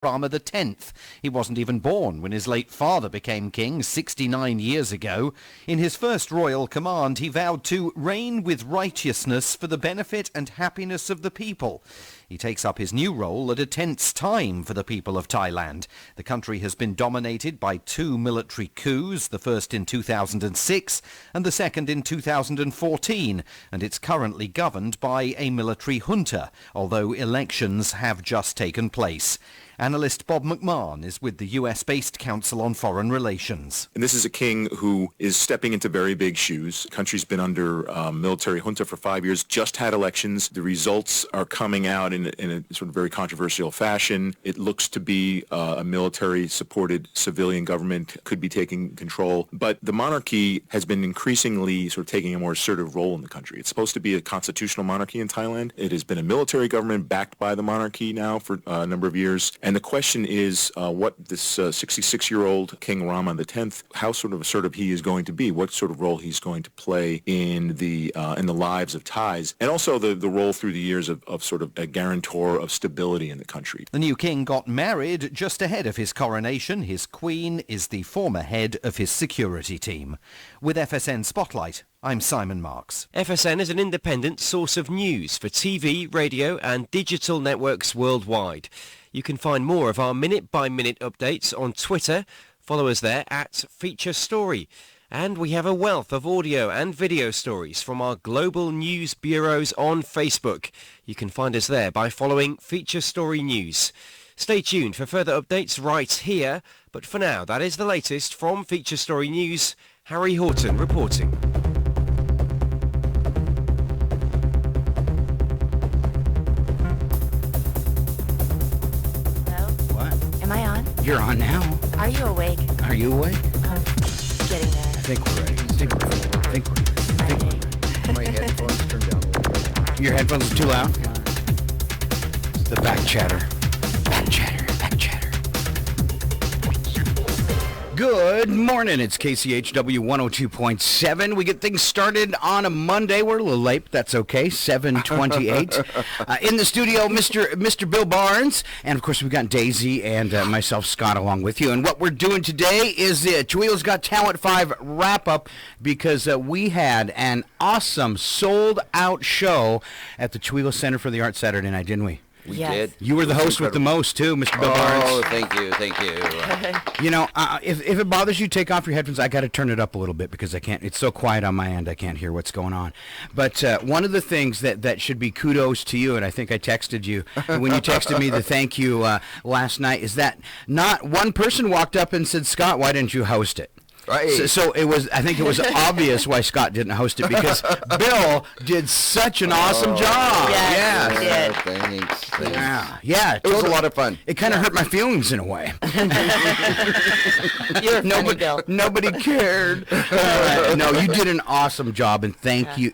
Rama X. He wasn't even born when his late father became king 69 years ago. In his first royal command, he vowed to reign with righteousness for the benefit and happiness of the people. He takes up his new role at a tense time for the people of Thailand. The country has been dominated by two military coups, the first in 2006 and the second in 2014, and it's currently governed by a military junta, although elections have just taken place. Analyst Bob McMahon is with the US-based Council on Foreign Relations. And this is a king who is stepping into very big shoes. The country's been under military junta for 5 years, just had elections. The results are coming out in a sort of very controversial fashion. It looks to be a military-supported civilian government could be taking control. But the monarchy has been increasingly sort of taking a more assertive role in the country. It's supposed to be a constitutional monarchy in Thailand. It has been a military government backed by the monarchy now for a number of years. And the question is what this 66-year-old King Rama X, how sort of assertive he is going to be, what sort of role he's going to play in the lives of Thais, and also the role through the years of sort of a guarantor of stability in the country. The new king got married just ahead of his coronation. His queen is the former head of his security team. With FSN Spotlight, I'm Simon Marks. FSN is an independent source of news for TV, radio and digital networks worldwide. You can find more of our minute-by-minute updates on Twitter. Follow us there at Feature Story. And we have a wealth of audio and video stories from our global news bureaus on Facebook. You can find us there by following Feature Story News. Stay tuned for further updates right here. But for now, that is the latest from Feature Story News. Harry Horton reporting. Am I on? You're on now. Are you awake? Are you awake? I'm getting there. I think we're ready. I think we're ready. My headphones turned down a little bit. Your headphones are too loud? The back chatter. Back chatter. Back chatter. Good morning. It's KCHW 102.7. We get things started on a Monday. We're a little late, but that's okay. 7:28. In the studio, Mr. Bill Barnes. And, of course, we've got Daisy and myself, Scott, along with you. And what we're doing today is the Chihuahua's Got Talent 5 wrap-up because we had an awesome sold-out show at the Chihuahua Center for the Arts Saturday night, didn't we? We Yes. did. You were the host with the most, too, Mr. Bill Barnes. Oh, thank you. You know, if it bothers you, take off your headphones. I got to turn it up a little bit because I can't. It's so quiet on my end. I can't hear what's going on. But one of the things that should be kudos to you, and I think I texted you when you texted me the thank you last night, is that not one person walked up and said, "Scott, why didn't you host it?" Right. So it was. I think it was obvious why Scott didn't host it because Bill did such an awesome job. Yes, he did. Thanks. Yeah. It was a lot of fun. It kind of hurt my feelings in a way. You're funny, Bill. Nobody cared. No, you did an awesome job, and thank you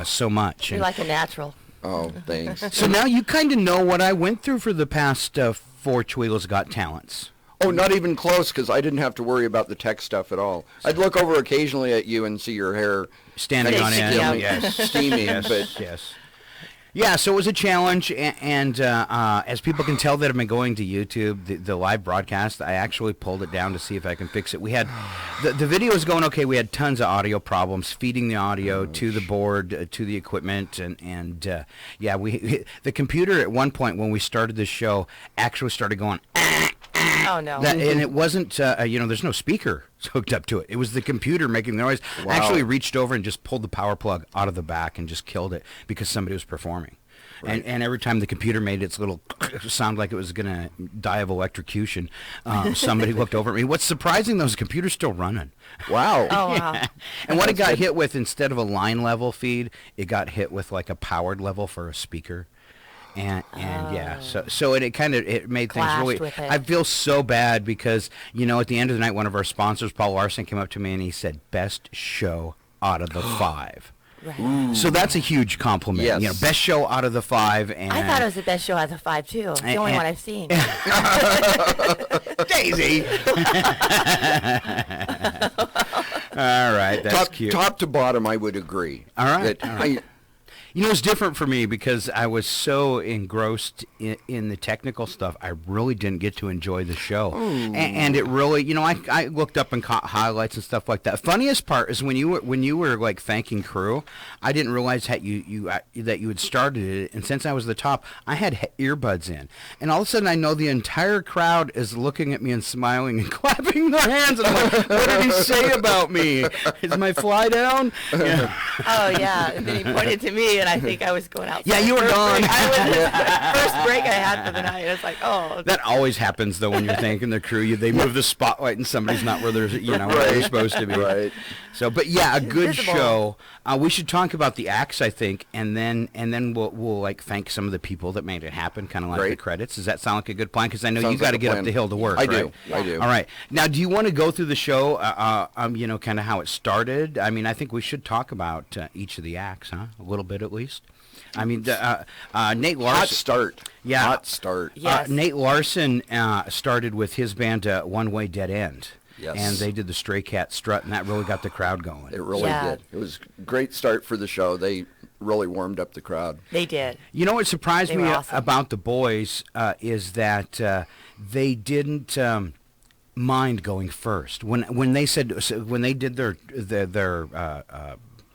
so much. You're like a natural. Oh, thanks. So now you kind of know what I went through for the past 4 Chihuahua's Got Talents. Oh, not even close, because I didn't have to worry about the tech stuff at all. I'd look over occasionally at you and see your hair Standing on end. out. Yes. steaming, Yes. but Yes. Yeah, so it was a challenge, and as people can tell that have been going to YouTube, the live broadcast, I actually pulled it down to see if I can fix it. We had, the video was going okay, we had tons of audio problems, feeding the audio to the board, to the equipment, and the computer at one point when we started this show actually started going, Oh, no. and it wasn't, there's no speaker hooked up to it. It was the computer making the noise. Wow. I actually reached over and just pulled the power plug out of the back and just killed it because somebody was performing. Right. And every time the computer made its little sound like it was going to die of electrocution, somebody looked over at me. What's surprising, though, is the computer's still running. wow. Oh, wow. And what it got hit with, instead of a line level feed, it got hit with like a powered level for a speaker. And so it kind of made things Clashed really. with it. I feel so bad because at the end of the night, one of our sponsors, Paul Larson, came up to me and he said, "Best show out of the 5." Right. So that's a huge compliment. Yes. Best show out of the 5. And I thought it was the best show out of the 5, too. It's the only one I've seen. Daisy. All right, that's cute. Top to bottom, I would agree. All right. That You know, it's different for me because I was so engrossed in the technical stuff. I really didn't get to enjoy the show, and it really, you know, I looked up and caught highlights and stuff like that. Funniest part is when you were like thanking crew, I didn't realize that you had started it, and since I was the top, I had earbuds in, and all of a sudden I know the entire crowd is looking at me and smiling and clapping their hands. And I'm like, what did he say about me? Is my fly down? Yeah. Oh, yeah. And then he pointed to me, and I think I was going out. Yeah, you were gone. I was the first break I had for the night. I was like, oh. That always happens, though, when you're thanking the crew. They move the spotlight, and somebody's not where they're, where they're supposed to be. Right. So, but yeah, a good Visible. show. We should talk about the acts, I think, and then we'll like thank some of the people that made it happen, kind of like the credits. Does that sound like a good plan? Because I know you Sounds got to like a get up plan. the hill to work. I right? do. I do. All right. Now, do you want to go through the show? Kind of how it started. I mean, I think we should talk about each of the acts, huh? A little bit at least. I mean, Nate Larson. Hot start. Yeah. Hot start. Yes. Nate Larson started with his band One Way Dead End. Yes. And they did the Stray Cat Strut, and that really got the crowd going. It really Yeah. did. It was a great start for the show. They really warmed up the crowd. They did. You know what surprised They me were awesome. about the boys is that they didn't mind going first. When they said when they did their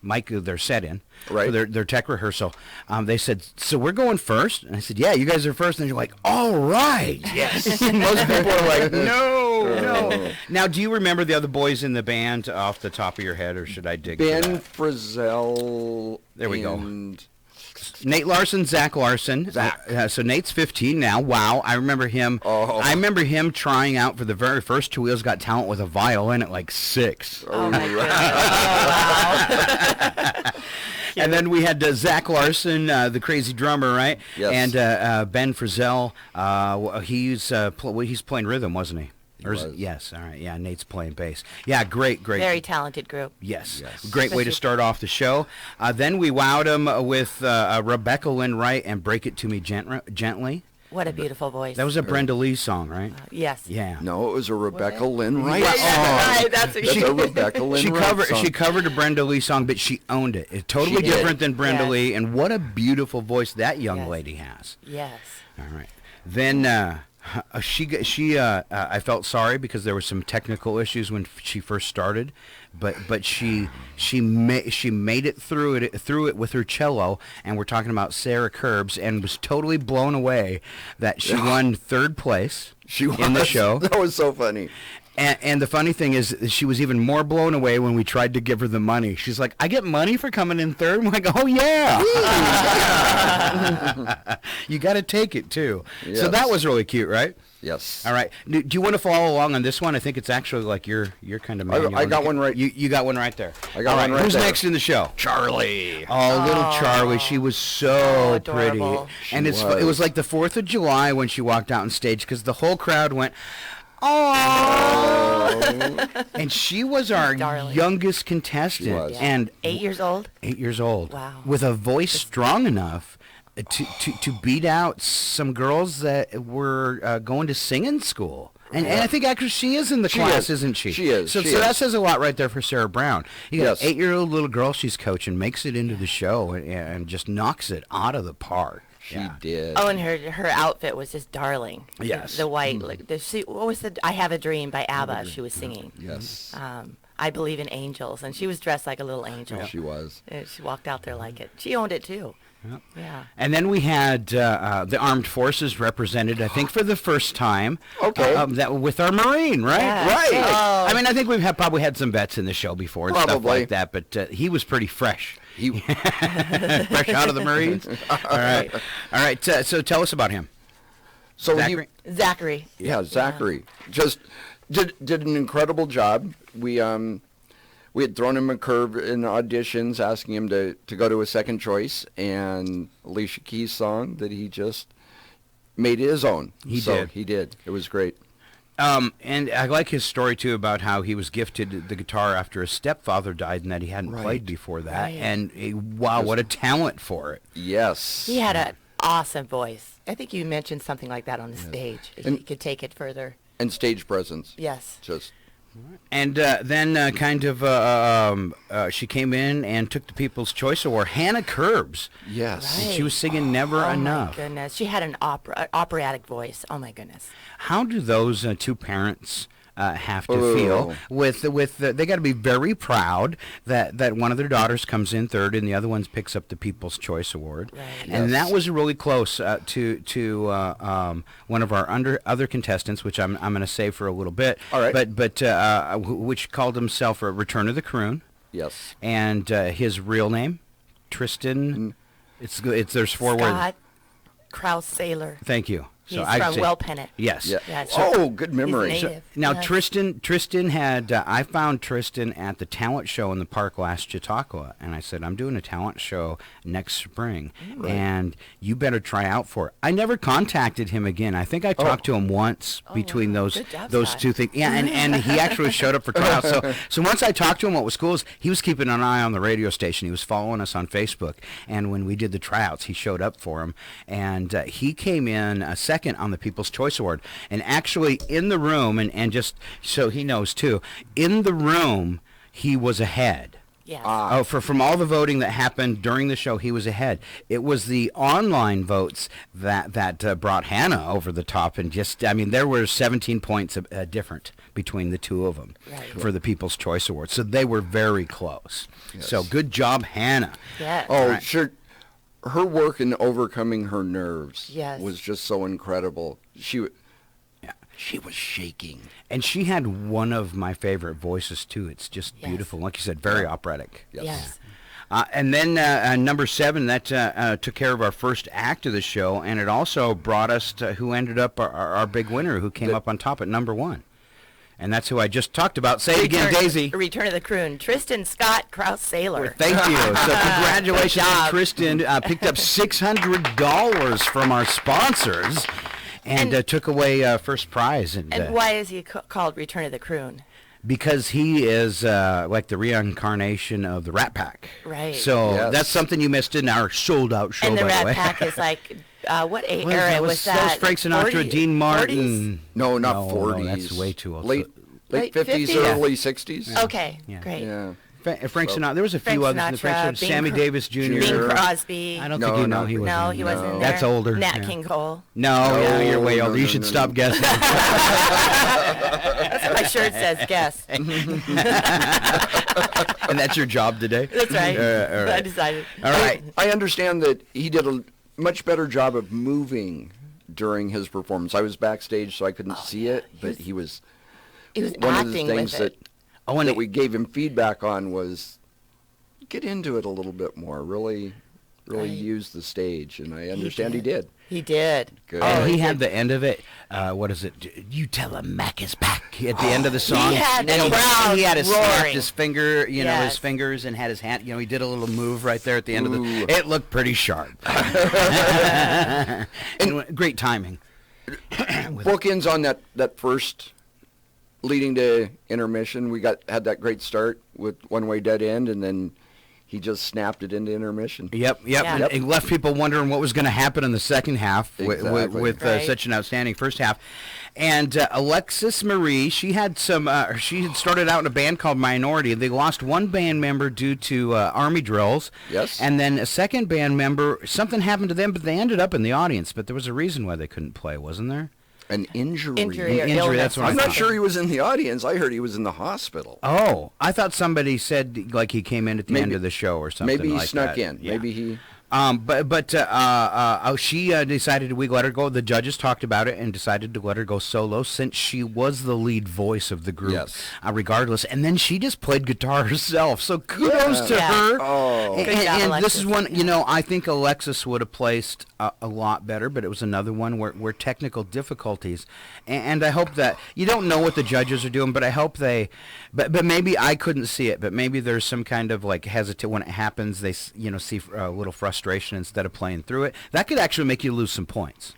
mic their set in Right. for their tech rehearsal, they said, "So we're going first?" And I said, "Yeah, you guys are first." And you're like, "All right, yes." Most people are like, "No." Now, do you remember the other boys in the band off the top of your head, or should I dig? for Ben that? Frizzell. There we go. and Nate Larson, Zach Larson. So Nate's 15 now. Wow, I remember him. Oh. I remember him trying out for the very first Two Wheels Got Talent with a violin at like 6. Oh, my goodness. Oh, wow. And then we had Zach Larson, the crazy drummer, right? Yes. And Ben Frizzell. He's playing rhythm, wasn't he? was. Yes. All right. Yeah. Nate's playing bass. Yeah. Great. Very talented group. Yes. Yes. Great way to start off the show. Then we wowed him with Rebecca Lynn Wright and Break It To Me Gently. What a beautiful voice. That was a Brenda Lee song, right? Yes. Yeah. No, it was a Rebecca Lynn Wright Right, song. right, that's what That's she a Rebecca Lynn She Wright song. covered a Brenda Lee song, but she owned it. It's totally She did. different than Brenda Yes. Lee, and what a beautiful voice that young Yes. lady has. Yes. All right. Then I felt sorry because there were some technical issues when she first started, but she made it through it with her cello, and we're talking about Sarah Curbs, and was totally blown away that she won 3rd place in the show. That was so funny. And the funny thing is, she was even more blown away when we tried to give her the money. She's like, "I get money for coming in 3rd?" I'm like, "Oh yeah, you got to take it too." So Yes. that was really cute, right? Yes. All right. Do you want to follow along on this one? I think it's actually like your kind of manual. I got one right- You got one right there. I got All one right Who's there. next in the show? Charlie. Oh, little Charlie. She was so pretty. adorable. And She it was was. like the 4th of July when she walked out on stage because the whole crowd went, "Oh!" And she was our Darling. youngest contestant. She was. Yeah. And 8 years old. 8 years old. Wow. With a voice strong enough to beat out some girls that were going to singing school. And I think actually she is in the She class, is. isn't she? She is. So, She so that is. says a lot right there for Sarah Brown. You got Yes. an 8-year-old little girl she's coaching, makes it into the show, and just knocks it out of the park. She did. Oh, and her outfit was just darling. Yes. The white, like what was the I Have a Dream by ABBA she was singing. Yes. I Believe in Angels, and she was dressed like a little angel. She was. And she walked out there like it. She owned it too. Yeah. And then we had the armed forces represented, I think, for the first time. Okay. That with our Marine, right? Yeah. Right. Oh. I mean, I think we've probably had some vets in the show before and stuff Probably. like that, but he was pretty fresh. He, Fresh out of the Marines. All right. All right. So tell us about him. so Zachary? Zachary. Yeah, Zachary just did an incredible job. We had thrown him a curve in auditions, asking him to go to a second choice, and Alicia Keys' song that he just made his own. He So did. He did. It was great. And I like his story, too, about how he was gifted the guitar after his stepfather died and that he hadn't Right. played before that. Right. And wow, what a talent for it. Yes. He had an awesome voice. I think you mentioned something like that on the stage. If And- he could take it further. And stage presence. Yes. Just And then she came in and took the People's Choice Award. Hannah Curbs. Yes. And she was singing Never Enough. Oh, my goodness. She had an operatic voice. Oh, my goodness. How do those two parents have to feel they got to be very proud that one of their daughters comes in third and the other one picks up the People's Choice Award. Right. And that was really close to one of our other contestants, which I'm going to say for a little bit. All right. But which called himself a Return of the Croon. Yes. And his real name, Tristan. There's four words. Scott Krause Saylor. Thank you. He's from Wellpennant. Yes. Yeah. Yes. Good memory. He's native. Now, Yes. Tristan had, I found Tristan at the talent show in the park last Chautauqua, and I said, I'm doing a talent show next spring, and you better try out for it. I never contacted him again. I think I talked to him once between those Good job, those Scott. two things. Yeah, and he actually showed up for tryouts. So once I talked to him, what was cool is he was keeping an eye on the radio station. He was following us on Facebook, and when we did the tryouts, he showed up for him, and he came in second on the People's Choice Award. And actually in the room, and just so he knows too, in the room he was ahead. Yes. From all the voting that happened during the show, he was ahead. It was the online votes that brought Hannah over the top, and there were 17 points different between the two of them for the People's Choice Award. So they were very close. Yes. So good job, Hannah. Yes. Oh, Right. sure. Her work in overcoming her nerves Yes. was just so incredible. She was shaking. And she had one of my favorite voices, too. It's just beautiful. Like you said, very operatic. Yes. And then number 7, that took care of our first act of the show, and it also brought us to who ended up our big winner, who came up on top at number 1. And that's who I just talked about. Say it again, Daisy. Return of the Croon. Tristan Scott Krause Saylor. Thank you. So congratulations, Good job. Tristan. Picked up $600 from our sponsors and took away first prize. And why is he called Return of the Croon? Because he is like the reincarnation of the Rat Pack. Right. So that's something you missed in our sold-out show, And the by Rat the way. Pack is like, what era was that? That was Frank Sinatra, 40, Dean Martin. 40s? No, not 40s. No, that's way too old. Late Late 50s, 50s? early 60s. Okay, Yeah. great. Yeah. Frank Sinatra. There was a Frank few others in the Frank Sinatra, Sinatra. Sammy Bing Davis Jr. Bing Crosby. I don't No, think you know no. he was. No, in he there. wasn't in there. That's older. Nat yeah. King Cole. No, yeah, you're way No, older. You no, should no, stop no. guessing. That's what my shirt says, guess. And that's your job today? That's right. All right. I decided. All right. I understand that he did a much better job of moving during his performance. I was backstage, so I couldn't see it, but he was He was one of the acting things with it. that we gave him feedback on was get into it a little bit more. Really Right. use the stage, and I understand he did. He did. Good. And he he had did. the end of it. What is it? You tell him Mac is back at the end of the song. He had the And crowd he had his snapped roaring. his finger, his Yes. fingers, and had his hand. He did a little move right there at the end of Ooh. the. It looked pretty sharp. And great timing. Bookends on that first leading to intermission. We had that great start with One Way Dead End, and then he just snapped it into intermission. Yep. Yeah. And it left people wondering what was going to happen in the second half Exactly. with Right. such an outstanding first half. And Alexis Marie, she had she had started out in a band called Minority. They lost one band member due to army drills. Yes. And then a second band member, something happened to them, but they ended up in the audience. But there was a reason why they couldn't play, wasn't there? An injury. Injury or Injury, illness. that's what I'm I not thought. sure he was in the audience. I heard he was in the hospital. Oh, I thought somebody said like he came in at the end of the show or something. Maybe he like snuck that. in. Yeah. Maybe he. She decided we let her go. The judges talked about it and decided to let her go solo since she was the lead voice of the group. Yes. Regardless, and then she just played guitar herself. So kudos to Yeah. her. Oh. And, Good job, and this Alexis. is one. I think Alexis would have placed a lot better, but it was another one where technical difficulties. And I hope that you don't know what the judges are doing, but I hope they. But maybe I couldn't see it. But maybe there's some kind of like hesitate when it happens. They see a little frustration instead of playing through it. That could actually make you lose some points.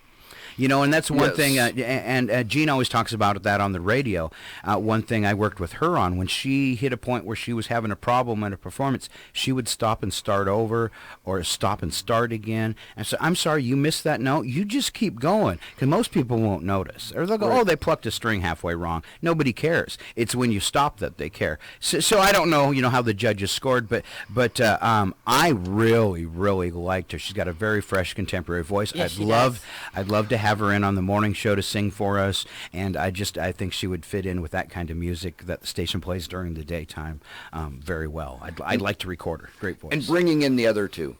And that's one Yes. thing, and Jean always talks about that on the radio. One thing I worked with her on, when she hit a point where she was having a problem in a performance, she would stop and start over or stop and start again. And so, I'm sorry, you missed that note. You just keep going, because most people won't notice. Or they'll go, oh, they plucked a string halfway wrong. Nobody cares. It's when you stop that they care. So I don't know, how the judges scored, but I really, really liked her. She's got a very fresh contemporary voice. Yes, she does. I'd love to have her in on the morning show to sing for us, and I think she would fit in with that kind of music that the station plays during the daytime very well. I'd like to record her. Great voice. And bringing in the other two.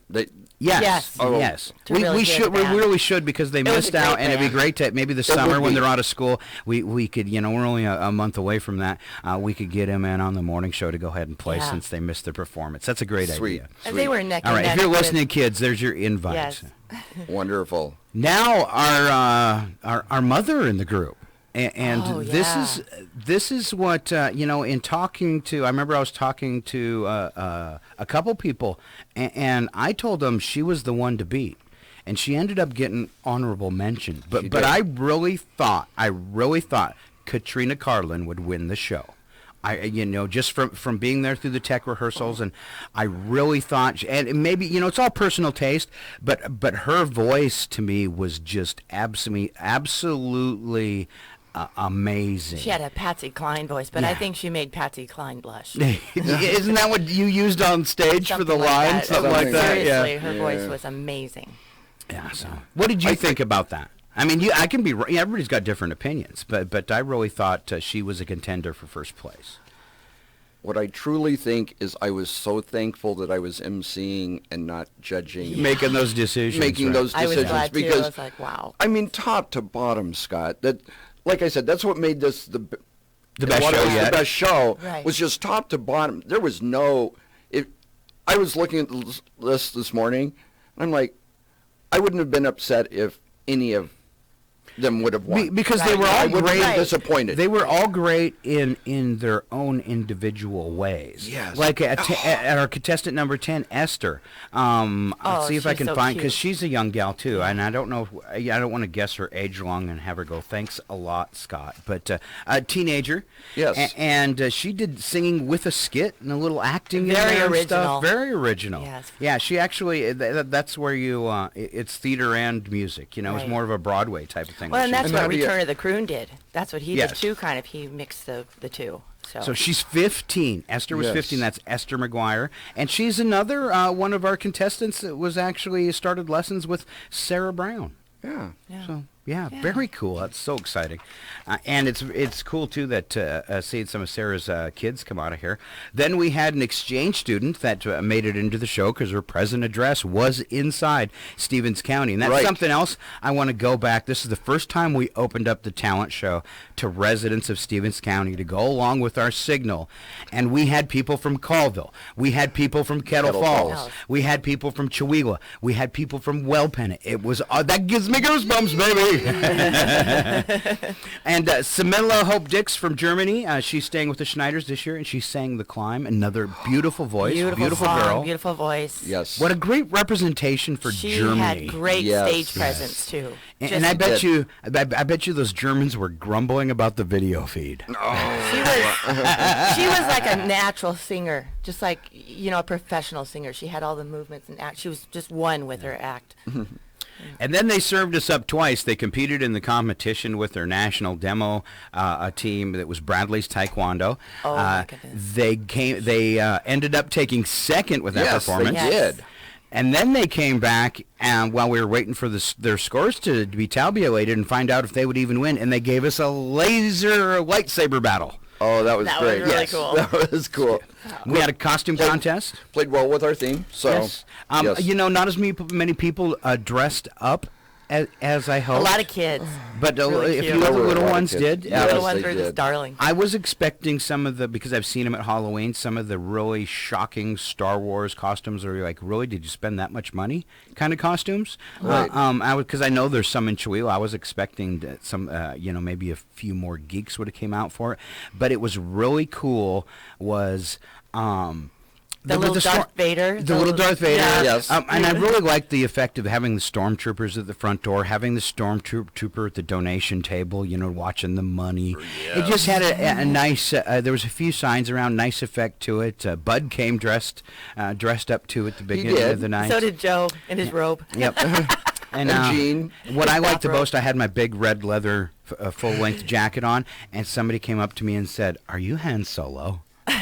Yes, Yes. Oh, yes. to We really hear should. the We band. really should, because they was missed a great out, and it'd be band. great to maybe the would summer when be. they're out of school. We could, we're only a month away from that. We could get them in on the morning show to go ahead and play Yeah. since they missed their performance. That's a great Sweet. idea. And they were neck All and right, if neck you're with- listening, kids, there's your invite. Yes. Wonderful. Now our mother in the group. And Oh, this is what in talking to, I remember I was talking to a couple people, and I told them she was the one to beat, and she ended up getting honorable mention. But She but did. I really thought Katrina Carlin would win the show. Just from being there through the tech rehearsals, and I really thought, and maybe it's all personal taste, but her voice to me was just absolutely amazing. She had a Patsy Cline voice, but I think she made Patsy Cline blush. Isn't that what you used on stage for the Something like line? that. Something like that. Seriously, Yeah. her Yeah. voice was amazing. Yeah. So, what did you think about that? I mean, I can be. Everybody's got different opinions, but I really thought she was a contender for first place. What I truly think is I was so thankful that I was emceeing and not judging. Making those decisions. Making right. those I was decisions glad too. I because was like, wow. I mean, top to bottom, Scott. That, like I said, that's what made this the best what show was yet. The best show Right. was just top to bottom. There was no. I was looking at the list this morning, and I'm like, I wouldn't have been upset if any of them would have won. Because they Right. were I all wouldn't great. be disappointed. They were all great in their own individual ways. Yes. Like at our contestant number 10, Esther. Let's see if I she's can so find, cute. because she's a young gal too, and I don't know. I don't want to guess her age wrong and have her go, "Thanks a lot, Scott." But a teenager. Yes. And she did singing with a skit and a little acting. Very in there and original. Stuff. Very original. Yes. Yeah. She actually. That's where you. It's theater and music. It's Right. more of a Broadway type of thing. Well, and that's And what how do you- Return of the Croon did. That's what he Yes. did too, kind of. He mixed the two. So she's 15. Esther was Yes. 15. That's Esther McGuire. And she's another one of our contestants that was actually started lessons with Sarah Brown. yeah. Yeah. So, yeah, very cool. That's so exciting. And it's cool, too, that seeing some of Sarah's kids come out of here. Then we had an exchange student that made it into the show because her present address was inside Stevens County. And that's Right. something else I want to go back. This is the first time we opened up the talent show to residents of Stevens County to go along with our signal. And we had people from Colville. We had people from Kettle Falls. Falls. We had people from Chewewa. We had people from Wellpenn. It was that gives me goosebumps, baby. And Samilla Hope Dix from Germany. She's staying with the Schneiders this year, and she sang "The Climb." Another beautiful voice, beautiful song, girl. beautiful voice. Yes. What a great representation for She Germany. had great Yes. stage presence too. And I bet you, I bet you, those Germans were grumbling about the video feed. She was like a natural singer, just like a professional singer. She had all the movements and act. She was just one with her act. And then they served us up twice. They competed in the competition with their national demo a team that was Bradley's Taekwondo. Oh, my goodness. They ended up taking second with that Yes, they performance. Yes. did. And then they came back, and while we were waiting for their scores to be tabulated and find out if they would even win, and they gave us a laser lightsaber battle. Oh, that was That was great. really Yes, cool. That was cool. We had a costume contest. Played well with our theme. So, Yes. yes. Not as many people dressed up as I A hoped. lot of kids. But Really a cute. few of the There were a little lot of ones kids. did. Yeah. The Yes, little ones they were just did. darling. I was expecting some of the, because I've seen them at Halloween, some of the really shocking Star Wars costumes are like, really, did you spend that much money kind of costumes? Right. Because I know there's some in Chewewa. I was expecting that some, maybe a few more geeks would have came out for it. But it was really cool was The little Darth Vader. The little Darth Vader. Yeah. Yes. And I really liked the effect of having the stormtroopers at the front door, having the stormtrooper at the donation table, watching the money. It just had a nice, there was a few signs around, nice effect to it. Bud came dressed up too at the beginning of the night. So did Joe in his robe. Yep. And Gene. what I liked the most, I had my big red leather full-length jacket on, and somebody came up to me and said, "Are you Han Solo?" And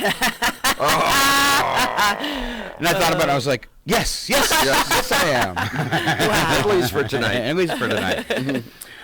I thought about it. I was like, yes, I am. At least for tonight. At least for tonight.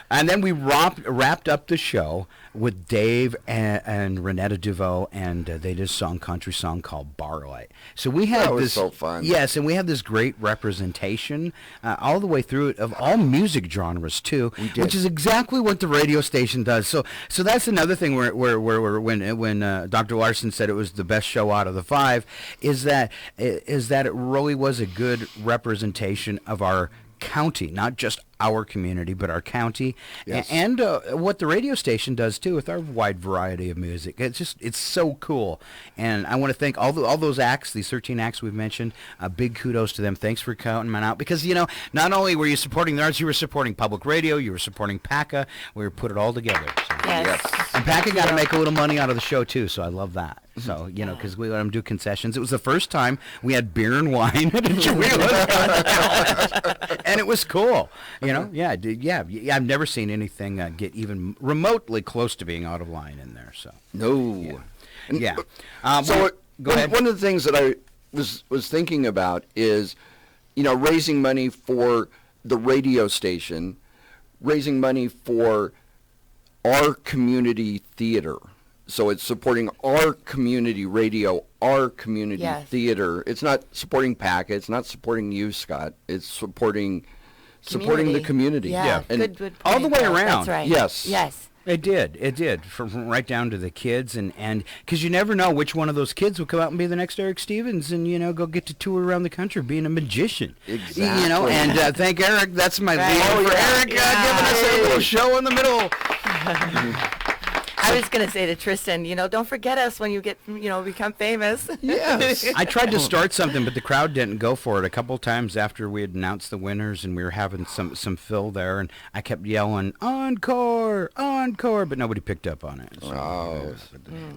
And then we wrapped up the show with Dave and Renetta DeVoe, and they did a country song called Barlight. So we had That was this, so fun. Yes, and we had this great representation all the way through it of all music genres too, which is exactly what the radio station does. So that's another thing where when Dr. Larson said it was the best show out of the 5, is that it really was a good representation of our county, not just our community, but our county, and what the radio station does too with our wide variety of music. It's so cool, and I want to thank all those acts, these 13 acts we've mentioned. Big kudos to them. Thanks for counting them out, because not only were you supporting the arts, you were supporting public radio, you were supporting PACA. We put it all together. So. Yes. And PACA got to make a little money out of the show too, so I love that. So because we let them do concessions. It was the first time we had beer and wine at a Chihuahua's Got Talent, and it was cool. I've never seen anything get even remotely close to being out of line in there. So No. yeah. Go ahead. One of the things that I was thinking about is, raising money for the radio station, raising money for our community theater. So it's supporting our community radio, our community theater. It's not supporting PACA. It's not supporting you, Scott. It's supporting the community. Yeah. And Good all the way point. around. That's right. Yes. It did, from right down to the kids, and because you never know which one of those kids will come out and be the next Eric Stevens, and go get to tour around the country being a magician. Exactly. And thank Eric. That's my lead for Eric giving us a little show in the middle. I was going to say to Tristan, don't forget us when you get, become famous. Yes. I tried to start something, but the crowd didn't go for it. A couple times after we had announced the winners and we were having some fill there, and I kept yelling, "Encore! Encore!" but nobody picked up on it. So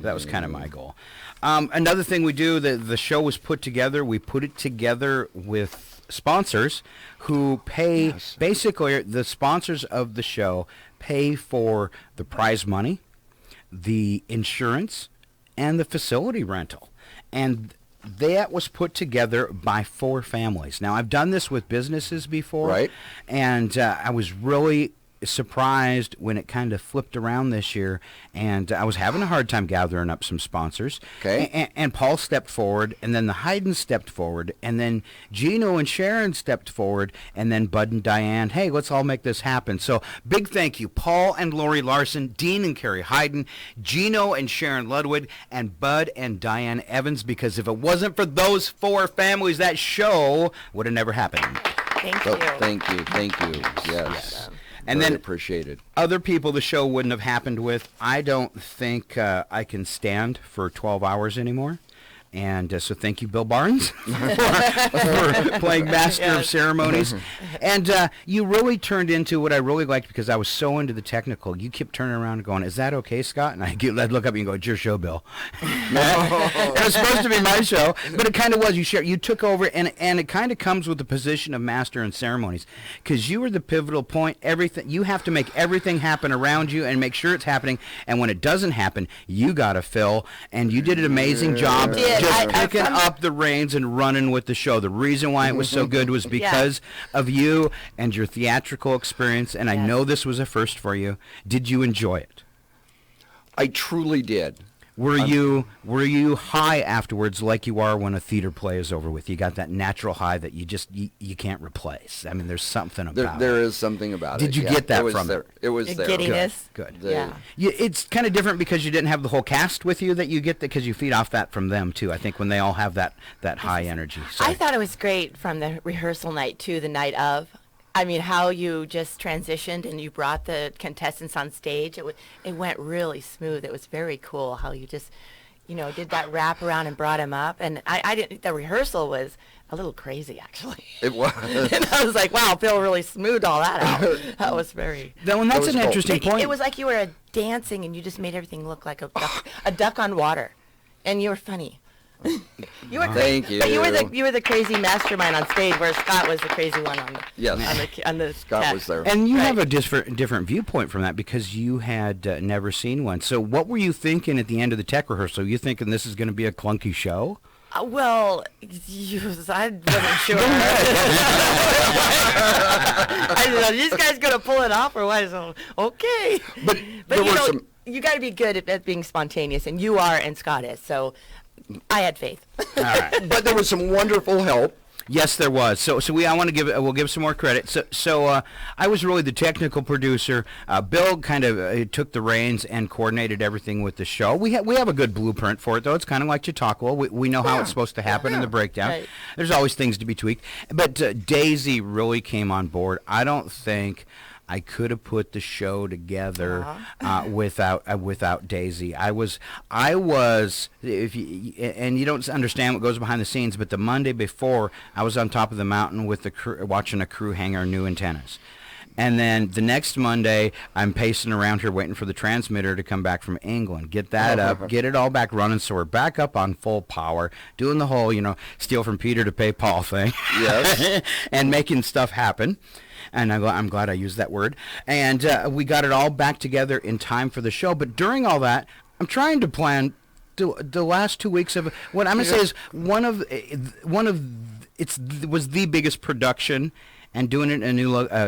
that was kind of my goal. Another thing we do, the show was put together. We put it together with sponsors who pay, basically the sponsors of the show pay for the prize money, the insurance, and the facility rental. And that was put together by 4 families. Now, I've done this with businesses before, right? And I was really surprised when it kind of flipped around this year, and I was having a hard time gathering up some sponsors. Okay. And Paul stepped forward, and then the Haydens stepped forward, and then Gino and Sharon stepped forward, and then Bud and Diane, hey, let's all make this happen. So big thank you, Paul and Lori Larson, Dean and Carrie Hayden, Gino and Sharon Ludwig, and Bud and Diane Evans, because if it wasn't for those 4 families, that show would have never happened. Thank you. Thank you. Yes. And Very then appreciated. Other people the show wouldn't have happened with. I don't think I can stand for 12 hours anymore. And so thank you, Bill Barnes, for playing Master of Ceremonies. And you really turned into what I really liked, because I was so into the technical. You kept turning around and going, "Is that okay, Scott?" And I'd look up at you and go, "It's your show, Bill." It was supposed to be my show, but it kind of was. You took over, and it kind of comes with the position of Master in Ceremonies, because you were the pivotal point. Everything, you have to make everything happen around you and make sure it's happening. And when it doesn't happen, you got to fill. And you did an amazing job. Just picking up the reins and running with the show. The reason why it was so good was because of you and your theatrical experience, and I know this was a first for you. Did you enjoy it? I truly did. Were you high afterwards, like you are when a theater play is over with? You got that natural high that you can't replace. I mean, there's something about it. There is something about it. Did you get that from it? It was there. Giddiness. Good. It's kind of different because you didn't have the whole cast with you that you get, because you feed off that from them too. I think when they all have that high energy. So. I thought it was great from the rehearsal night to the night of. I mean, how you just transitioned and you brought the contestants on stage. It went really smooth. It was very cool how you just did that wrap around and brought him up. And I didn't. The rehearsal was a little crazy, actually. It was. And I was like, wow, Bill really smoothed all that out. That was very... And that's an cool. interesting point. It was like you were dancing and you just made everything look like a duck on water. And you were funny. You were Thank you. But you were the crazy mastermind on stage, where Scott was the crazy one on the Scott cat. was there. And you have a different viewpoint from that because you had never seen one. So what were you thinking at the end of the tech rehearsal? You thinking this is going to be a clunky show? Well, I wasn't sure. I don't know, these guys going to pull it off or what? So, okay. But there were some... you got to be good at being spontaneous, and you are, and Scott is. So I had faith. All right. But there was some wonderful help. Yes, there was. So we'll give some more credit. So I was really the technical producer. Bill kind of took the reins and coordinated everything with the show. We have a good blueprint for it, though. It's kind of like Chautauqua. We know how it's supposed to happen in the breakdown. Right. There's always things to be tweaked. But Daisy really came on board. I don't think I could have put the show together without Daisy. I was if you, and you don't understand what goes behind the scenes, but the Monday before I was on top of the mountain with the crew, watching a crew hang our new antennas. And then the next Monday, I'm pacing around here waiting for the transmitter to come back from England. Get that up, get it all back running, so we're back up on full power, doing the whole, steal from Peter to pay Paul thing. Yes. And making stuff happen. And I'm glad I used that word. And we got it all back together in time for the show. But during all that, I'm trying to plan the last 2 weeks of what I'm going to say is was the biggest production. And doing it in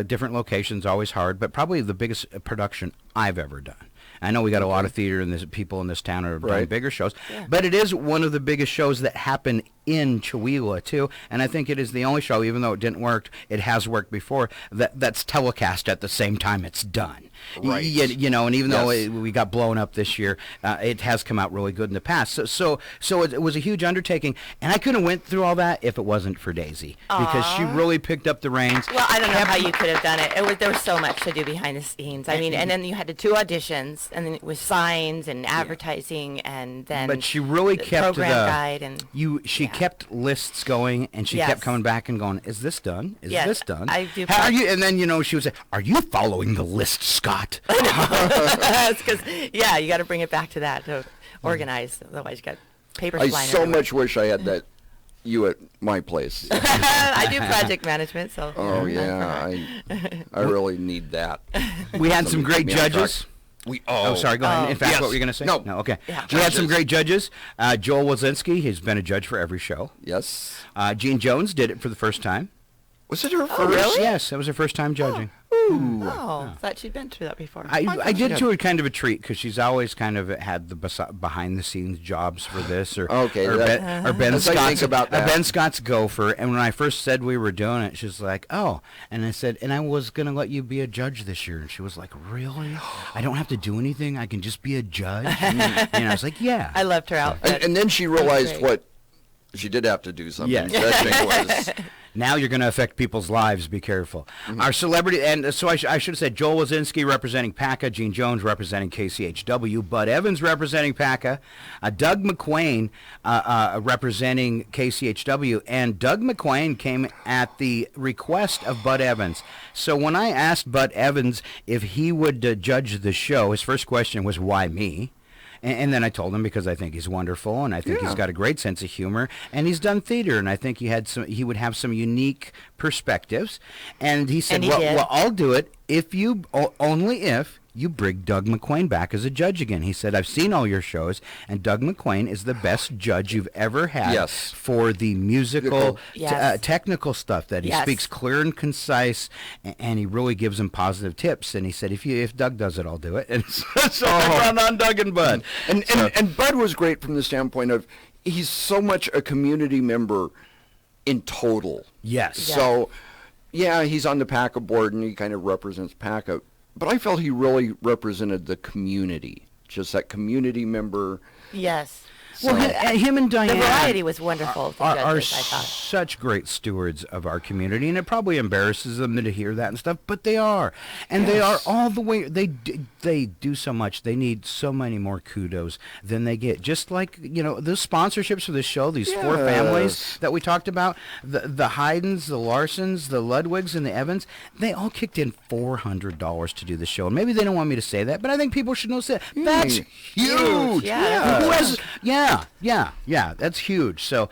different locations always hard, but probably the biggest production I've ever done. I know we got a lot of theater and people in this town are doing bigger shows, but it is one of the biggest shows that happen in Chihuahua too. And I think it is the only show, even though it didn't work, it has worked before, that's telecast at the same time it's done. Right. And even though we got blown up this year, it has come out really good in the past. So it was a huge undertaking, and I couldn't have went through all that if it wasn't for Daisy, because she really picked up the reins. Well, I don't know how you could have done it. There was so much to do behind the scenes. I mean, and then you had the 2 auditions, and then it was signs and advertising, and then but she really kept program guide and she kept lists going, and she kept coming back and going, "Is this done? Is this done? I do. How are you?" And then she would say, "Are you following the list, Scott?" That's because you got to bring it back to that to organize. Otherwise, you got papers I flying so everywhere. much wish I had you at my place. I do project management, so. Oh yeah, I really need that. We had some great Somebody keep me on judges. Sorry, go ahead. In fact, Yes. what were you going to say? No. Okay. Yeah. We had some Judges. great judges. Joel Wazinski, he's been a judge for every show. Yes. Gene Jones did it for the first time. Was it her first? really? Yes, that was her first time judging. Oh, thought she'd been through that before. I did to her kind of a treat because she's always kind of had the behind the scenes jobs for this or Okay, or, Ben As I think Scott's about that. Ben Scott's Gopher. And when I first said we were doing it, she's like, "Oh," and I said, "And I was gonna let you be a judge this year," and she was like, "Really? I don't have to do anything. I can just be a judge." And I was like, "Yeah." I loved her outfit. And then she realized great. what she did have to do something. Yes. That thing was. Now you're going to affect people's lives. Be careful. Our celebrity, and so I should have said Joel Wazinski representing PACA, Gene Jones representing KCHW, Bud Evans representing PACA, Doug McQuain representing KCHW, and Doug McQuain came at the request of Bud Evans. So when I asked Bud Evans if he would judge the show, his first question was, "Why me?" And then I told him because I think he's wonderful, and I think he's got a great sense of humor, and he's done theater, and I think he would have some unique perspectives. And he said, And he well, did. well, I'll do it only if you bring Doug McQuain back as a judge again. He said, I've seen all your shows, and Doug McQuain is the best judge you've ever had Yes. for the musical, Yes. technical stuff, that he Yes. speaks clear and concise, and he really gives them positive tips. And he said, if Doug does it, I'll do it. And so I brought on Doug and Bud. And Bud was great from the standpoint of he's so much a community member in total. Yes. So, yeah, he's on the PACA board and he kind of represents PACA. But I felt he really represented the community, just that community member. Yes. Well, him and Diane. The variety was wonderful. The are judges, I thought. such great stewards of our community, and it probably embarrasses them to hear that and stuff, but they are, and they are all the way. They do so much. They need so many more kudos than they get. Just like the sponsorships for this show, these four families that we talked about, the Haydens, the Larsons, the Ludwigs, and the Evans, they all kicked in $400 to do the show. And maybe they don't want me to say that, but I think people should know that. That's huge. Yeah, that's huge. So,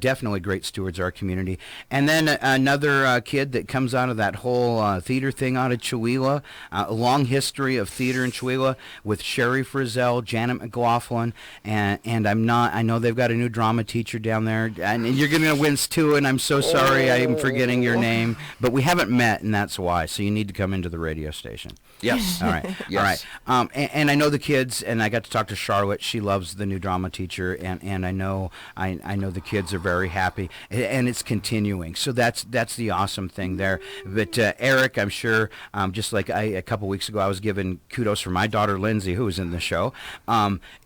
definitely great stewards of our community. And then another kid that comes out of that whole theater thing out of Chewelah, a long history of theater in Chewelah with Sherry Frizzell, Janet McLaughlin, and I know they've got a new drama teacher down there, and you're going to wince too, and I'm so sorry I'm forgetting your name, but we haven't met, and that's why, so you need to come into the radio station. Yes. All right. Yes. All right. And I know the kids, and I got to talk to Charlotte. She loves the new drama teacher, and I know the kids are very happy, and it's continuing. So that's the awesome thing there. But Eric, I'm sure, just like a couple weeks ago, I was given kudos for my daughter Lindsay, who was in the show.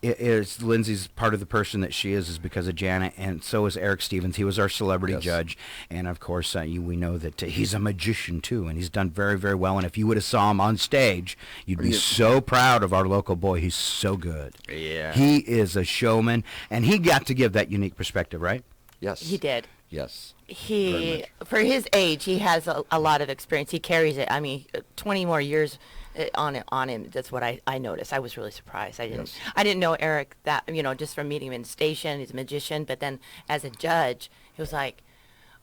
Lindsay's part of the person that she is because of Janet, and so is Eric Stevens. He was our celebrity judge, and of course, we know that he's a magician too, and he's done very, very well. And if you would have saw him on stage, you'd be so proud of our local boy. He's so good. Yeah. He is a showman, and he got to give that unique perspective, right? Yes. He did. Yes. For his age, he has a lot of experience. He carries it. I mean, 20 more years on him. That's what I noticed. I was really surprised. I didn't know Eric that, just from meeting him in the station. He's a magician, but then as a judge, he was like,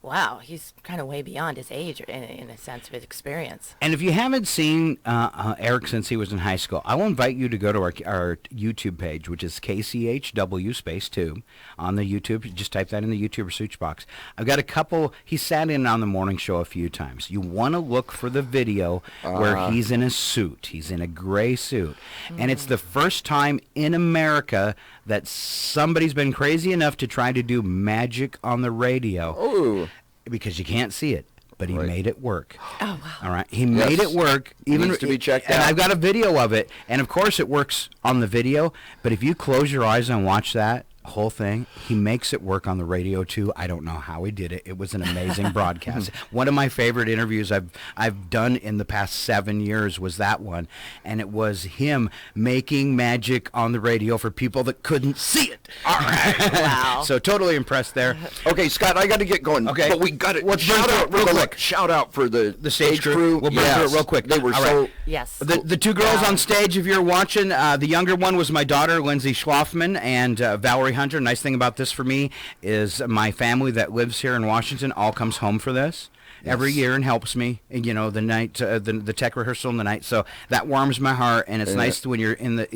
wow, he's kind of way beyond his age in a sense of his experience. And if you haven't seen Eric since he was in high school, I will invite you to go to our YouTube page, which is KCHW space 2 on the YouTube. Just type that in the YouTube search box. I've got a couple. He sat in on the morning show a few times. You want to look for the video where he's in a suit. He's in a gray suit. And it's the first time in America that somebody's been crazy enough to try to do magic on the radio. Oh. Because you can't see it, but he made it work. Oh, wow. All right, he made it work. Needs to be checked out. And I've got a video of it, and of course it works on the video, but if you close your eyes and watch that whole thing, he makes it work on the radio too. I don't know how he did it. It was an amazing broadcast. One of my favorite interviews I've done in the past 7 years was that one, and it was him making magic on the radio for people that couldn't see it. All right. Wow. So totally impressed there. Okay, Scott, I got to get going. Okay. But we got it. Let's Shout burn out through it real real quick. quick. Shout out for the stage crew. We'll burn through it real quick. They were All so... right. Yes. The two girls on stage, if you're watching, the younger one was my daughter, Lindsay Schloffman, and Valerie Hunter. Nice thing about this for me is my family that lives here in Washington all comes home for this every year and helps me, the night, the tech rehearsal in the night. So that warms my heart, and it's nice when you're in the,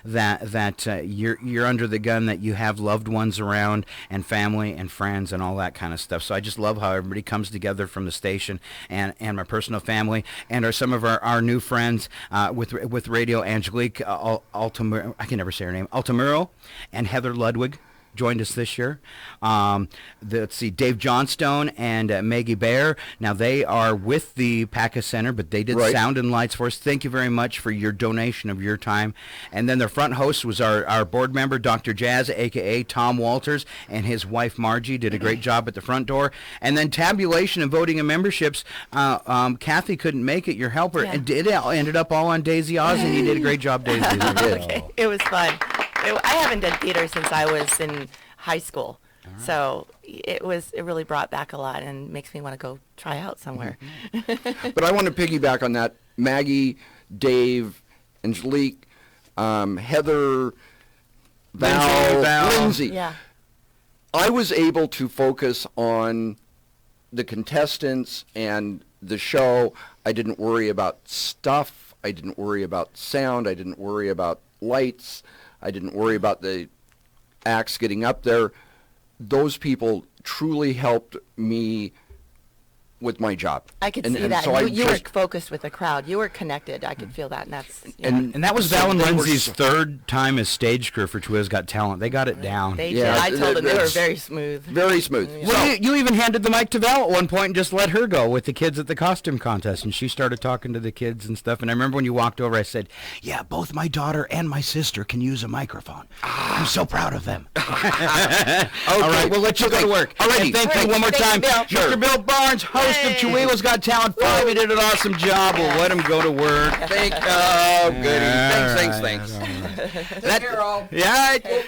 that you're under the gun, that you have loved ones around and family and friends and all that kind of stuff. So I just love how everybody comes together from the station and my personal family and some of our new friends with radio, Angelique Altamiro, I can never say her name, Altamiro, and Heather Ludwig joined us this year. Let's see, Dave Johnstone and Maggie Baer. Now, they are with the PACA Center, but they did sound and lights for us. Thank you very much for your donation of your time. And then the front host was our board member, Dr. Jazz, a.k.a. Tom Walters, and his wife, Margie, did a great job at the front door. And then tabulation and voting and memberships, Kathy couldn't make it, your helper, and ended up all on Daisy Oz, and you did a great job, Daisy. Okay. It was fun. I haven't done theater since I was in high school, so it really brought back a lot and makes me want to go try out somewhere. But I want to piggyback on that. Maggie, Dave, Angelique, Heather, Val, Lindsay. Yeah. I was able to focus on the contestants and the show. I didn't worry about stuff. I didn't worry about sound. I didn't worry about lights. I didn't worry about the acts getting up there. Those people truly helped me with my job. I could And- see and that. so And I you were just- focused with the crowd. You were connected. I could feel that, and that's yeah. And that was So Val and they were Lindsay's so- third time as stage crew for Twiz Got Talent. They got it down. They Yeah, did. I told them they were that's- very smooth. Very smooth. Well, you even handed the mic to Val at one point and just let her go with the kids at the costume contest, and she started talking to the kids and stuff. And I remember when you walked over, I said, "Yeah, both my daughter and my sister can use a microphone. I'm so proud of them." Okay. All right, we'll let you go to work. All righty. And thank you All right, one more thank time, you, Bill. Mr. Bill Barnes, host of Hey. Chihuahua's Got Talent 5. He did an awesome job. We'll let him go to work. Thank oh, goody. Thanks. All right. That,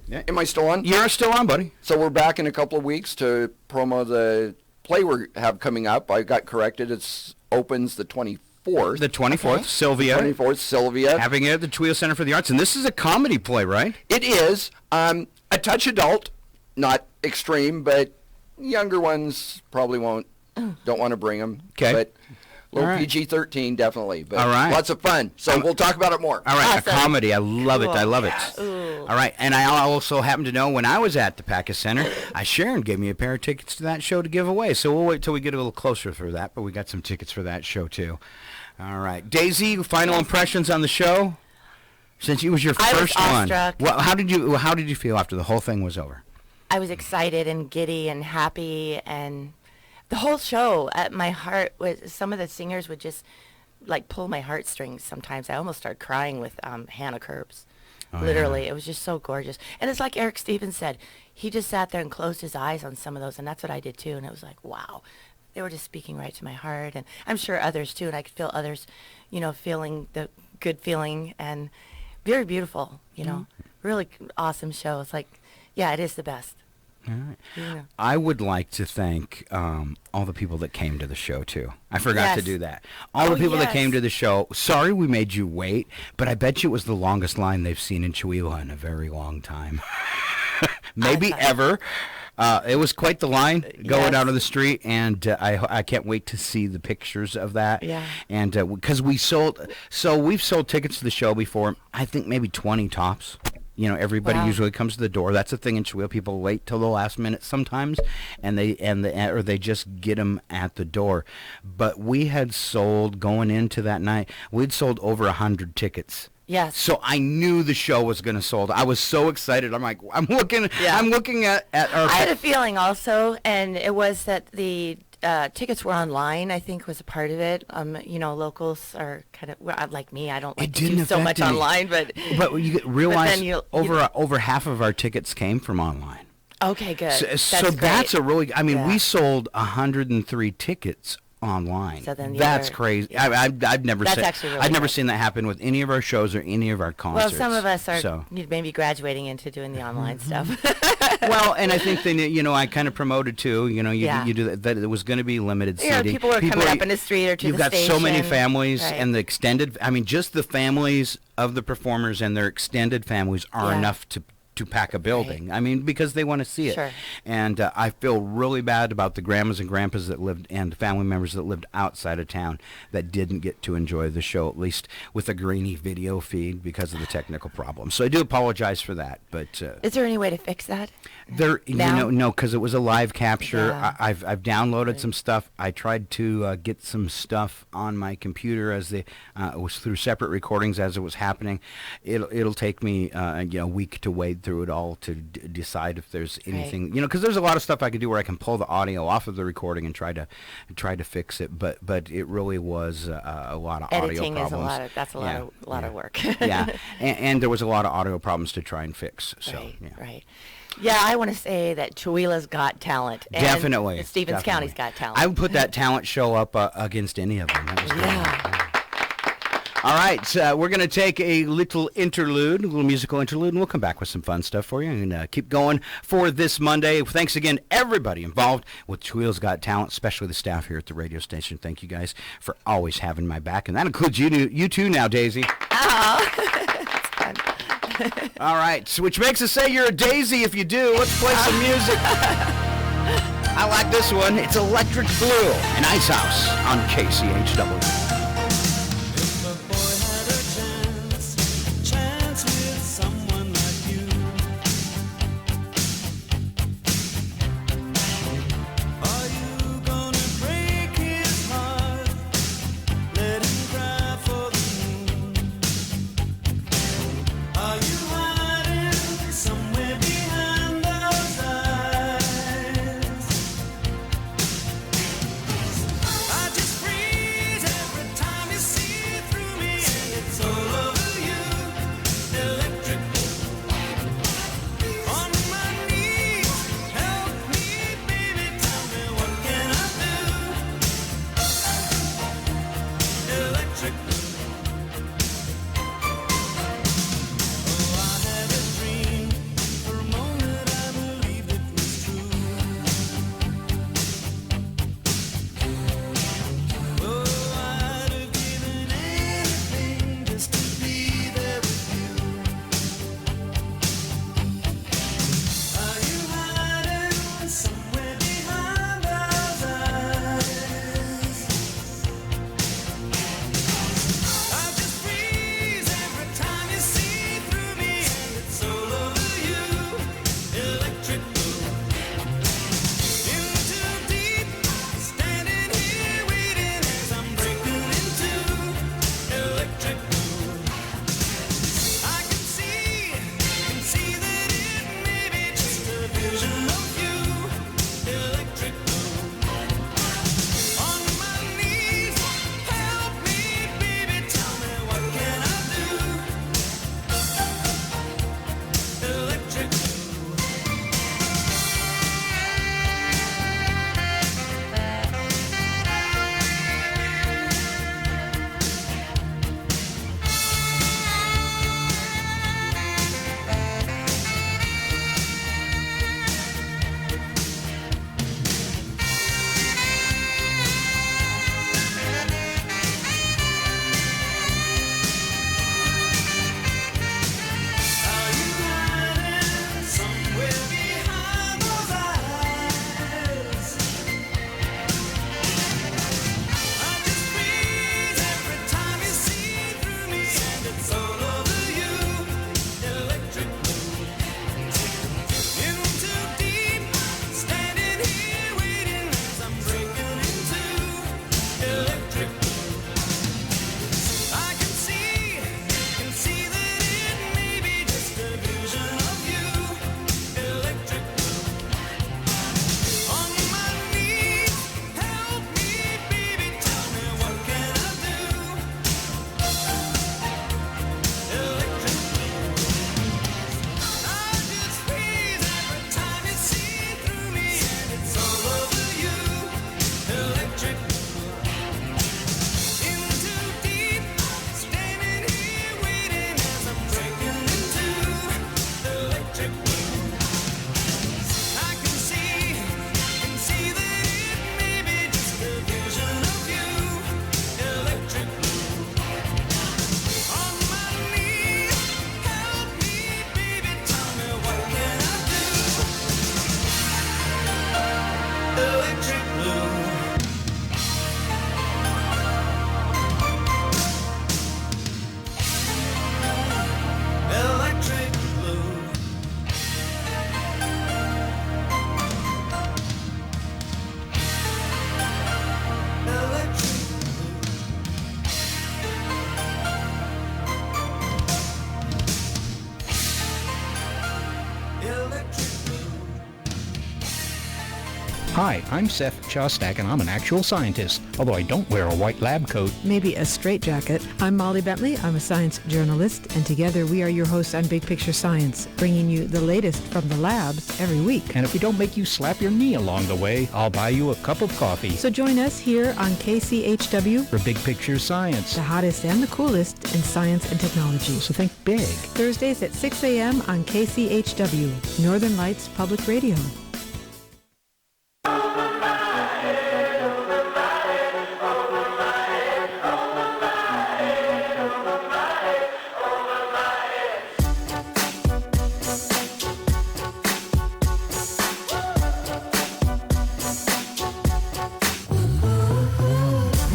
Yeah, am I still on? you're still on, buddy. So we're back in a couple of weeks to promo the play we have coming up. I got corrected. It opens the 24th. The 24th, Okay. Sylvia, 24th, Sylvia. having it at the Chihuahua Center for the Arts. And this is a comedy play, right? It is a touch adult, not extreme, but younger ones probably don't want to bring them. 'Kay. But a little All right. PG-13 definitely. But All right. lots of fun. So we'll talk about it more. All right, Awesome. a comedy. I love it. Cool. I love it. Ooh. All right, and I also happen to know when I was at the Packa Center, Sharon gave me a pair of tickets to that show to give away. So we'll wait till we get a little closer for that, but we got some tickets for that show too. All right, Daisy, final impressions on the show since it was your I was first one. awestruck. Well, how did you feel after the whole thing was over? I was excited and giddy and happy, and the whole show, my heart was, some of the singers would just like pull my heartstrings sometimes. I almost started crying with Hannah Curbs. Literally, it was just so gorgeous. And it's like Eric Stevens said, he just sat there and closed his eyes on some of those, and that's what I did too. And it was like, wow, they were just speaking right to my heart, and I'm sure others too. And I could feel others, feeling the good feeling, and very beautiful. Really awesome show. It's like, yeah, it is the best. All right. Yeah. I would like to thank all the people that came to the show, too. I forgot to Yes. do that. All the Oh, people that came yes. to the show, sorry we made you wait, but I bet you it was the longest line they've seen in Chihuahua in a very long time. Maybe thought- ever. It was quite the line going Yes. out of the street, and I can't wait to see the pictures of that. Yeah. And because we've sold tickets to the show before, I think maybe 20 tops. Everybody Wow. usually comes to the door. That's the thing in Chihuahua. People wait till the last minute sometimes, or they just get them at the door. But we had sold going into that night. We'd sold over 100 tickets. Yes. So I knew the show was going to sold. I was so excited. I'm like, I'm looking at our. I had a feeling also, and it was that the tickets were online, I think was a part of it. Locals are kind of, like me, I don't like It to do didn't so affect much any- online, but But you realize you- over half of our tickets came from online. okay, good. So that's great. a really. I mean, Yeah. we sold 103 tickets online. So then the that's other- crazy. yeah. I've never That's seen. actually really I've never good. seen that happen with any of our shows or any of our Well, concerts. some of us are So. maybe graduating into doing the online stuff. Well, and I think they, I kind of promoted too. Yeah. You do that. It was going to be limited Yeah, seating. people were coming up in the street or to You've the got so many station. families, Right. and the extended. I mean, just the families of the performers and their extended families are Yeah. enough to pack a building. I mean, because they want to see it. Sure. And I feel really bad about the grandmas and grandpas that lived and family members that lived outside of town that didn't get to enjoy the show, at least with a grainy video feed because of the technical problems. So I do apologize for that, but Is there any way to fix that? there, Now? no, because it was a live capture. Yeah. I've downloaded some stuff. I tried to get some stuff on my computer as it was through separate recordings as it was happening. It'll take me a week to wade through it all to decide if there's anything because there's a lot of stuff I could do where I can pull the audio off of the recording and try to fix it. But it really was a lot of Editing audio is problems. that's a lot of work. Yeah, and there was a lot of audio problems to try and fix. So Right, yeah. right. Yeah, I want to say that Chihuahua's got talent. And Definitely. Stevens definitely. County's got talent. I would put that talent show up against any of them. That was good. Yeah. All right, we're going to take a little musical interlude, and we'll come back with some fun stuff for you and keep going for this Monday. Thanks again, everybody involved with Chihuahua's Got Talent, especially the staff here at the radio station. Thank you guys for always having my back, and that includes you too now, Daisy. That's fun. All right, so which makes us say you're a daisy if you do. Let's play some music. I like this one. It's Electric Blue and Ice House on KCHW. Are you gonna break Hi, I'm Seth Shostak, and I'm an actual scientist, although I don't wear a white lab coat. Maybe a straitjacket. I'm Molly Bentley. I'm a science journalist, and together we are your hosts on Big Picture Science, bringing you the latest from the labs every week. And if we don't make you slap your knee along the way, I'll buy you a cup of coffee. So join us here on KCHW For Big Picture Science. the hottest and the coolest in science and technology. So think big. Thursdays at 6 a.m. on KCHW, Northern Lights Public Radio.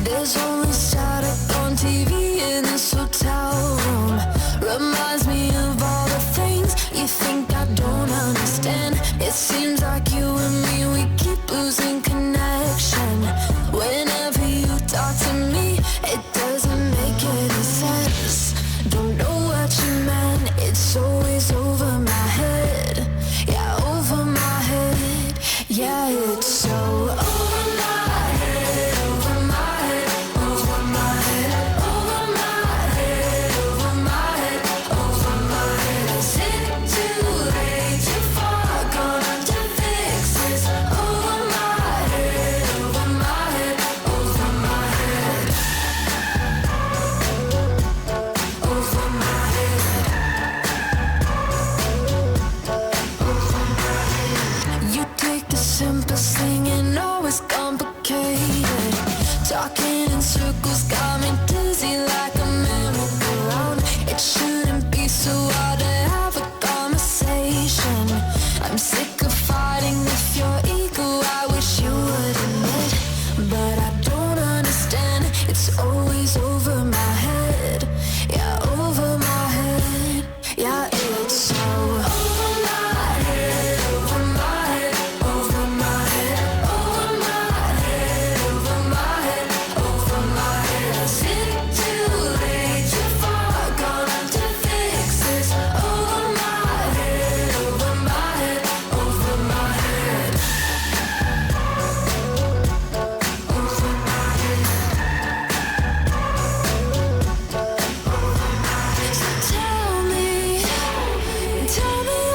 There's only static on TV in this hotel room. Reminds me of all the things you think I don't understand. It seems like you and me, we keep losing connection. Whenever you talk to me, it doesn't make any sense. Don't know what you meant, it's always over my head. Yeah, over my head. Yeah, it's so over my head, over my head, over my head, over my head, over my head, over my head. Is it too late, too far gone to fix this? Over my head, over my head, over my head, over my head. You take the simplest thing and always complicated. Talking in circles got me dizzy like a merry-go-round. It shouldn't be so hard to have a conversation. I'm sick of fighting with your ego, I wish you would admit. But I don't understand, it's always over my head. Yeah, over my head. Yeah, it's so over my head, over my head, over my head, over my head, over my head, over my head. Is it too late, too far gone to fix this? Over my head, over my head, over my head, over my head. So tell me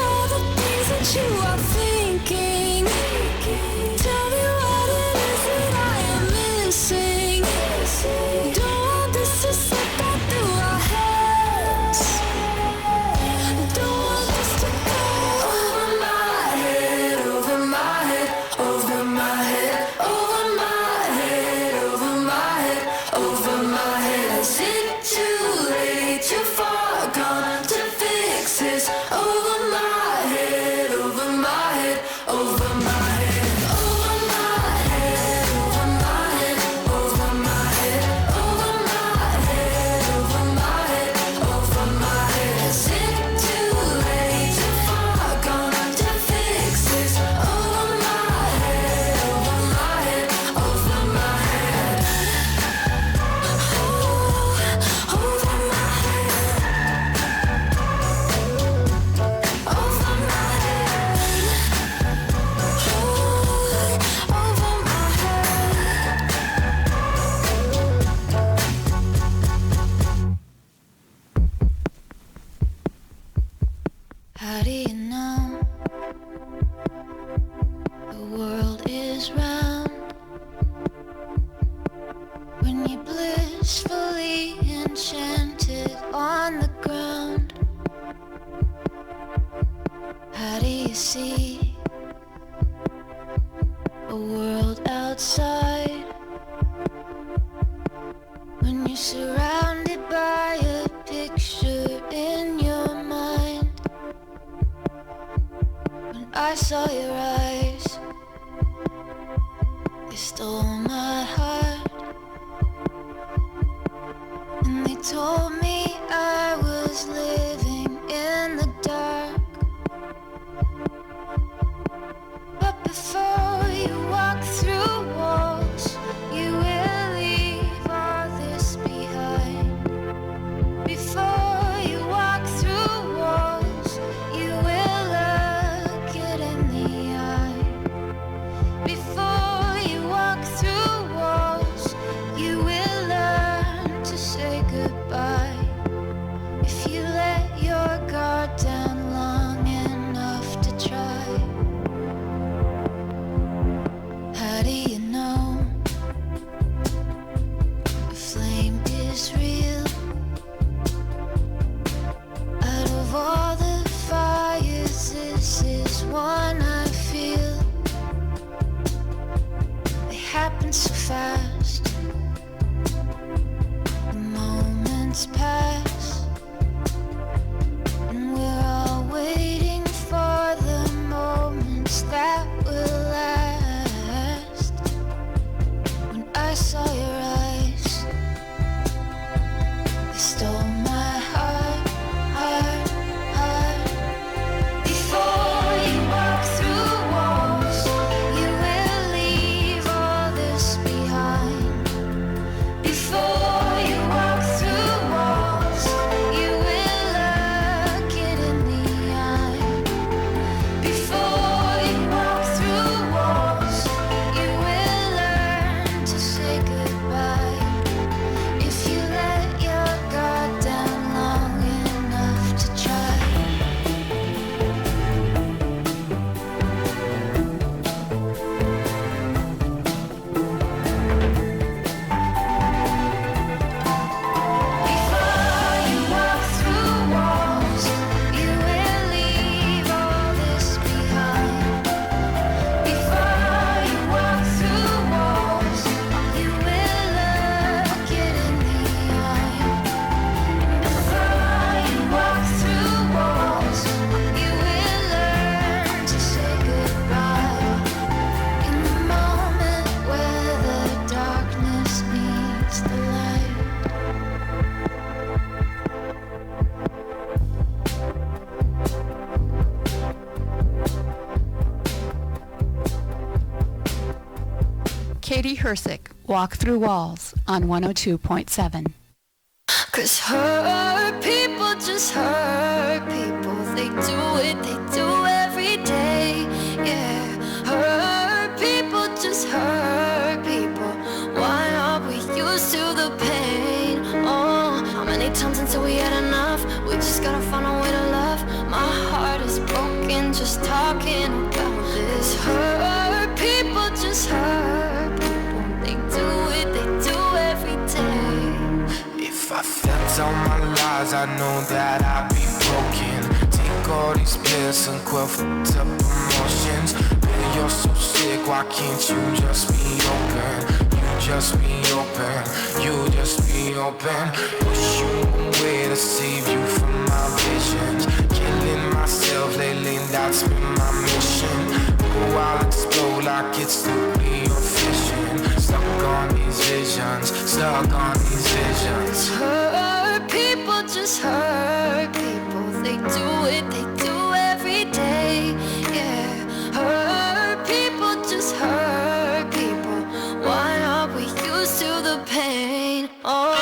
all the things that you are thinking. Tell me what it is that I am missing. Don't want this to slip out through our heads. Don't want this to go over my head, over my head, over my head, over my head, over my head, over my head. Is it too late, too far gone to fix this? Over my head, over my head, over my head, over my head, over my head, over my head, over my head, over my head, over my head. Is it too late, too far gone to fix this? Over my head, over my head, over my head, over my head, over my head, over my head. How do you know the world is round when you're blissfully enchanted on the ground? How do you see a world outside when you're surrounded by a picture in your mind? When I saw your eyes, they stole my heart, and they told me I was living in the dark. But before you walk through walls, you will leave all this behind. Before you walk through walls, you will look it in the eye. Before running so fast. The moments pass, and we're all waiting for the moments that will last. When I saw your eyes, they stole my heart, heart, heart. Before you walk through walls, you will leave all this behind. Before you walk through walls, you will look it in the eye. Before you walk through walls, you will learn to say goodbye. If you let your guard down long enough to try. Before you walk through walls, you will leave all this behind. Before you walk through walls, you will look it in the eye. Before you walk through walls, you will learn to say goodbye. In the moment where the darkness meets the light. Katie Hersick, Walk Through Walls on 102.7. 'Cause hurt people just hurt people. They do every day. Yeah, hurt people just hurt people. Why aren't we used to the pain? Oh, how many times until we had enough? We just gotta find a way to love. My heart is broken just talking about this. Hurt people just hurt people. They do every day. If I felt all my lies, I know that I'd be broken. Take all these pills and quell f***ed up emotions. Baby, you're so sick, why can't you just be open? You just be open, you just be open. Push you away to save you from my visions. Killing myself lately, that's been my mission. Oh, I'll explode like it's nuclear fission. Stuck on these visions, stuck on these visions. Hurt people just hurt people. They do every day. Yeah, hurt people just hurt people. Why aren't we used to the pain? Oh.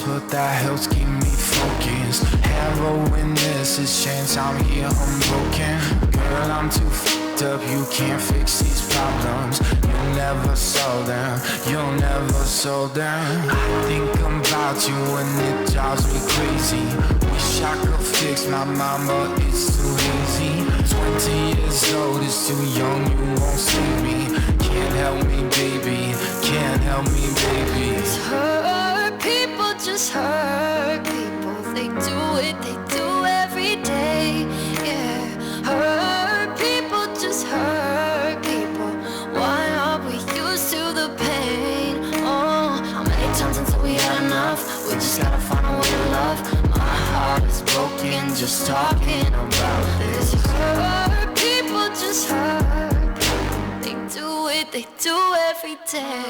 But that helps keep me focused. Heroin, this is chance I'm here unbroken. Girl, I'm too f***ed up, you can't fix these problems. You'll never solve them, you'll never solve them. I think about you and it drives me crazy. Wish I could fix my mind, but it's too easy. 20 years old, it's too young, you won't save me. Can't help me, baby, can't help me, baby. Hurt people just hurt people. They do every day. Yeah, hurt people just hurt people. Why aren't we used to the pain? Oh, how many times until we had enough? We just gotta find a way to love. My heart is broken just talking about this. Hurt people just hurt people. They do every day.